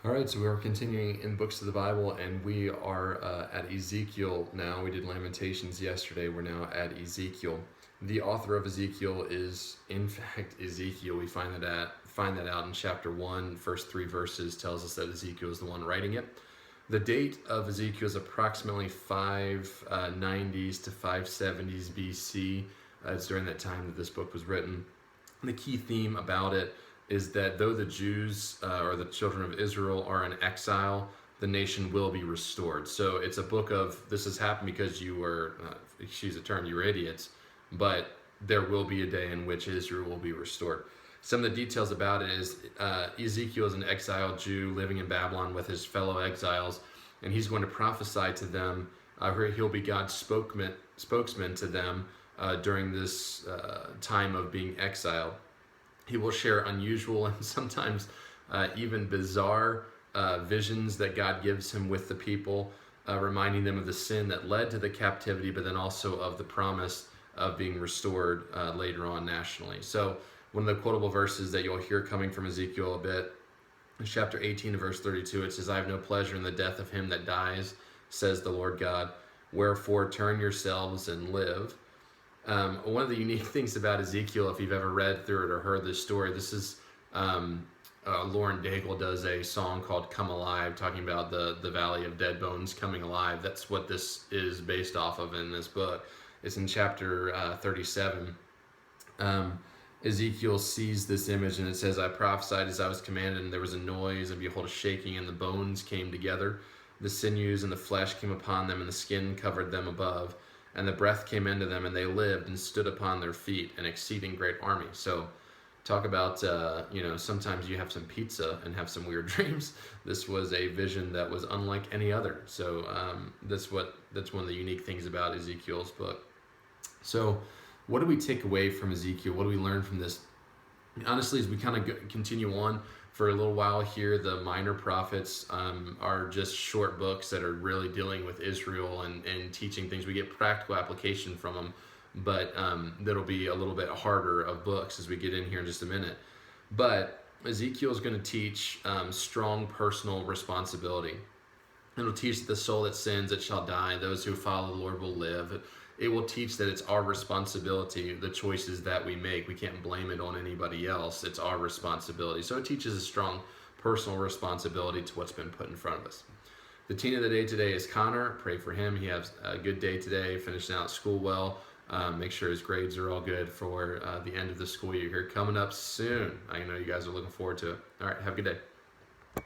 All right, so we are continuing in books of the Bible, and we are at Ezekiel now. We did Lamentations yesterday. We're now at Ezekiel. The author of Ezekiel is, in fact, Ezekiel. We find that out in chapter 1, first 3 verses tells us that Ezekiel is the one writing it. The date of Ezekiel is approximately 590s to 570s BC. It's during that time that this book was written. The key theme about it is that though the Jews or the children of Israel are in exile, the nation will be restored. So it's a book of this has happened because you were, excuse the term, you were idiots, but there will be a day in which Israel will be restored. Some of the details about it is Ezekiel is an exiled Jew living in Babylon with his fellow exiles, and he's going to prophesy to them. He'll be God's spokesman to them during this time of being exiled. He will share unusual and sometimes even bizarre visions that God gives him with the people, reminding them of the sin that led to the captivity, but then also of the promise of being restored later on nationally. So one of the quotable verses that you'll hear coming from Ezekiel a bit, in chapter 18 and verse 32, it says, "I have no pleasure in the death of him that dies, says the Lord God. Wherefore turn yourselves and live." One of the unique things about Ezekiel, if you've ever read through it or heard this story, this is Lauren Daigle does a song called "Come Alive," talking about the Valley of Dead Bones coming alive. That's what this is based off of in this book. It's in chapter 37. Ezekiel sees this image and it says, "I prophesied as I was commanded, and there was a noise, and behold, a shaking, and the bones came together. The sinews and the flesh came upon them, and the skin covered them above. And the breath came into them, and they lived and stood upon their feet, an exceeding great army." So talk about, sometimes you have some pizza and have some weird dreams. This was a vision that was unlike any other. So that's one of the unique things about Ezekiel's book. So what do we take away from Ezekiel? What do we learn from this? Honestly, as we kind of continue on for a little while here, the minor prophets are just short books that are really dealing with Israel and teaching things. We get practical application from them, but that'll be a little bit harder of books as we get in here in just a minute. But Ezekiel is going to teach strong personal responsibility. It'll teach that the soul that sins, it shall die. Those who follow the Lord will live. It will teach that it's our responsibility, the choices that we make. We can't blame it on anybody else. It's our responsibility. So it teaches a strong personal responsibility to what's been put in front of us. The teen of the day today is Connor. Pray for him. He has a good day today, finishing out school well. Make sure his grades are all good for the end of the school year here coming up soon. I know you guys are looking forward to it. All right, have a good day.